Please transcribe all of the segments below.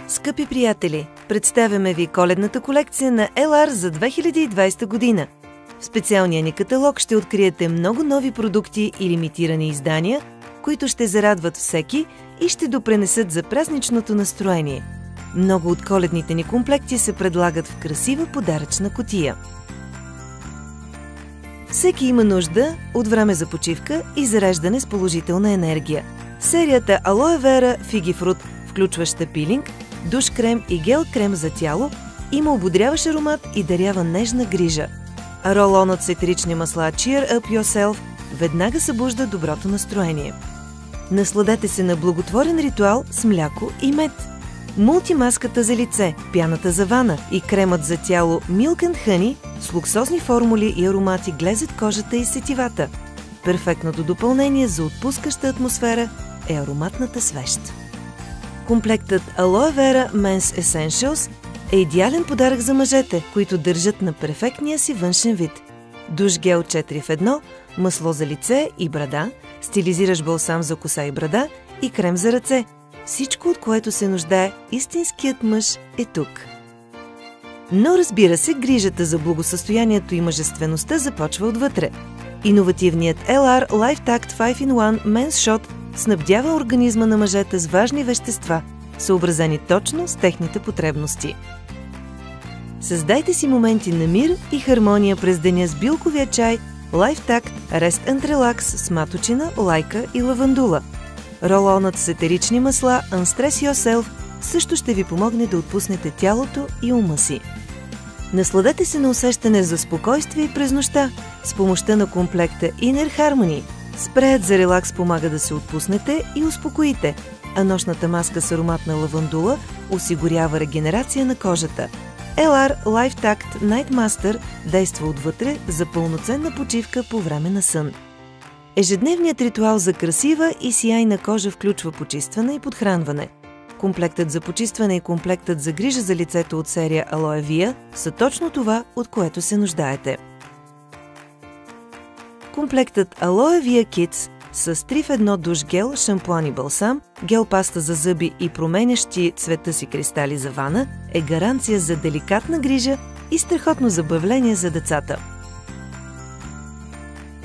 Скъпи приятели, представяме ви коледната колекция на LR за 2020 година. В специалния ни каталог ще откриете много нови продукти и лимитирани издания, които ще зарадват всеки и ще допренесат за празничното настроение. Много от коледните ни комплекти се предлагат в красива подаръчна кутия. Всеки има нужда от време за почивка и зареждане с положителна енергия. Серията Aloe Vera Figi Fruit, включваща пилинг, душ крем и гел крем за тяло, има ободряващ аромат и дарява нежна грижа. А рол-онът с етерични масла Cheer Up Yourself веднага събужда доброто настроение. Насладете се на благотворен ритуал с мляко и мед. Мултимаската за лице, пяната за вана и кремът за тяло Milk and Honey с луксозни формули и аромати глезят кожата и сетивата. Перфектното допълнение за отпускаща атмосфера е ароматната свещ. Комплектът Aloe Vera Men's Essentials е идеален подарък за мъжете, които държат на перфектния си външен вид. Душ гел 4 в 1, масло за лице и брада, стилизиращ балсам за коса и брада и крем за ръце. Всичко, от което се нуждае истинският мъж, е тук. Но разбира се, грижата за благосъстоянието и мъжествеността започва отвътре. Иновативният LR LifeTact 5-in-1 Men's Shot снабдява организма на мъжете с важни вещества, съобразени точно с техните потребности. Създайте си моменти на мир и хармония през деня с билковия чай LifeTact Rest and Relax с маточина, лайка и лавандула. Рол-онът с етерични масла Unstress Yourself също ще ви помогне да отпуснете тялото и ума си. Насладете се на усещане за спокойствие през нощта с помощта на комплекта Inner Harmony. Спреят за релакс помага да се отпуснете и успокоите, а нощната маска с аромат на лавандула осигурява регенерация на кожата. LR LifeTact Night Master действа отвътре за пълноценна почивка по време на сън. Ежедневният ритуал за красива и сияйна кожа включва почистване и подхранване. Комплектът за почистване и комплектът за грижа за лицето от серия Aloe Vera са точно това, от което се нуждаете. Комплектът Aloe Vera Kids с 3 в 1 душ гел, шампуан и балсам, гел паста за зъби и променящи цвета си кристали за вана е гаранция за деликатна грижа и страхотно забавление за децата.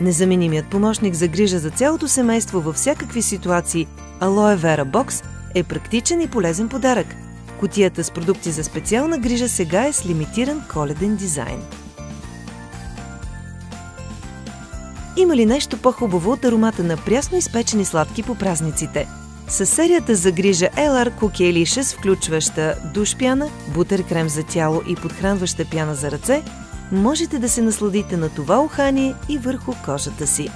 Незаменимият помощник за грижа за цялото семейство във всякакви ситуации Aloe Vera Box е практичен и полезен подарък. Кутията с продукти за специална грижа сега е с лимитиран коледен дизайн. Има ли нещо по-хубаво от аромата на прясно изпечени сладки по празниците? С серията за грижа LR Cookielicious, включваща душ пяна, бутер крем за тяло и подхранваща пяна за ръце, можете да се насладите на това ухание и върху кожата си.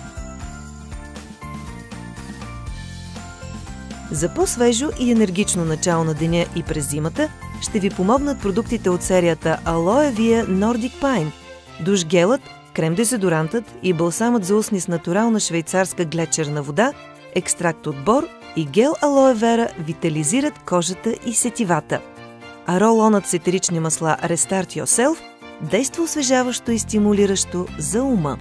За по-свежо и енергично начало на деня и през зимата ще ви помогнат продуктите от серията Aloe Vera Nordic Pine. Душ гелът, крем-дезодорантът и балсамът за устни с натурална швейцарска глечерна вода, екстракт от бор и гел Aloe Vera витализират кожата и сетивата. А рол-онът с етерични масла Restart Yourself действа освежаващо и стимулиращо за ума.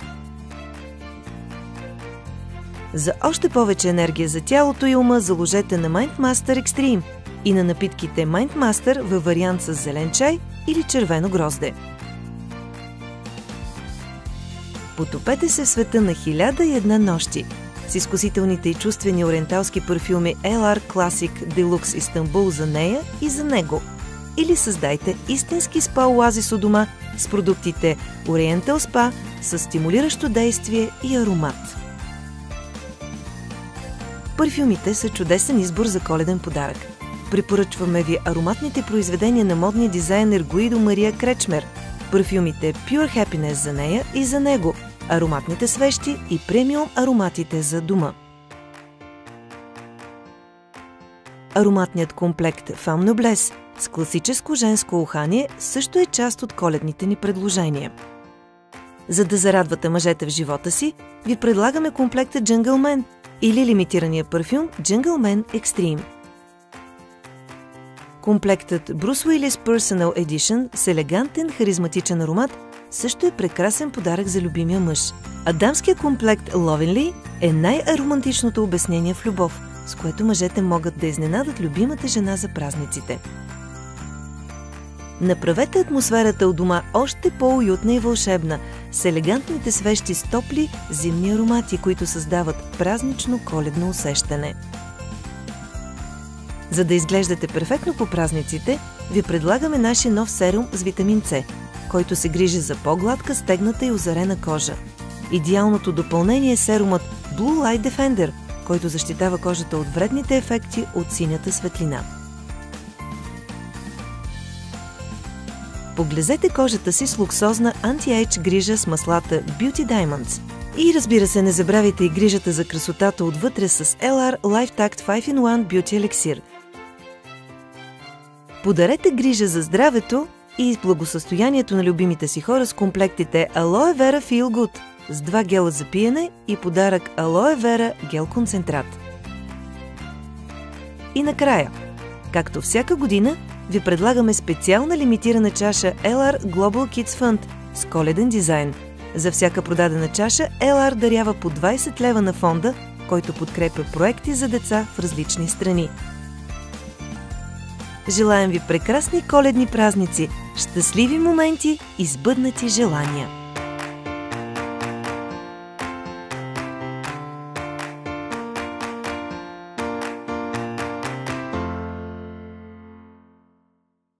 За още повече енергия за тялото и ума заложете на MindMaster Extreme и на напитките MindMaster във вариант с зелен чай или червено грозде. Потопете се в света на 1001 нощи с изкусителните и чувствени ориенталски парфюми LR Classic Deluxe Истанбул за нея и за него. Или създайте истински спа оазис у дома с продуктите Oriental Spa с стимулиращо действие и аромат. Парфюмите са чудесен избор за коледен подарък. Препоръчваме ви ароматните произведения на модния дизайнер Гуидо Мария Кречмер, парфюмите Pure Happiness за нея и за него, ароматните свещи и премиум ароматите за дома. Ароматният комплект Femme Noblesse с класическо женско ухание също е част от коледните ни предложения. За да зарадвате мъжете в живота си, ви предлагаме комплекта Jungleman или лимитирания парфюм Jungleman Extreme. Комплектът Bruce Willis Personal Edition с елегантен, харизматичен аромат също е прекрасен подарък за любимия мъж. А дамският комплект Lovingly е най-аромантичното обяснение в любов. с което мъжете могат да изненадат любимата жена за празниците. Направете атмосферата у дома още по-уютна и вълшебна с елегантните свещи с топли зимни аромати, които създават празнично коледно усещане. За да изглеждате перфектно по празниците, ви предлагаме нашия нов серум с витамин С, който се грижи за по-гладка, стегната и озарена кожа. Идеалното допълнение е серумът Blue Light Defender, който защитава кожата от вредните ефекти от синята светлина. Поглезете кожата си с луксозна анти-ейдж грижа с маслата Beauty Diamonds. И разбира се, не забравяйте и грижата за красотата отвътре с LR LifeTact 5-in-1 Beauty Elixir. Подарете грижа за здравето и благосъстоянието на любимите си хора с комплектите Aloe Vera Feel Good с 2 гела за пиене и подарък Aloe Vera гел концентрат. И накрая, както всяка година, ви предлагаме специална лимитирана чаша LR Global Kids Fund с коледен дизайн. За всяка продадена чаша LR дарява по 20 лева на фонда, който подкрепя проекти за деца в различни страни. Желаем ви прекрасни коледни празници, щастливи моменти и сбъднати желания!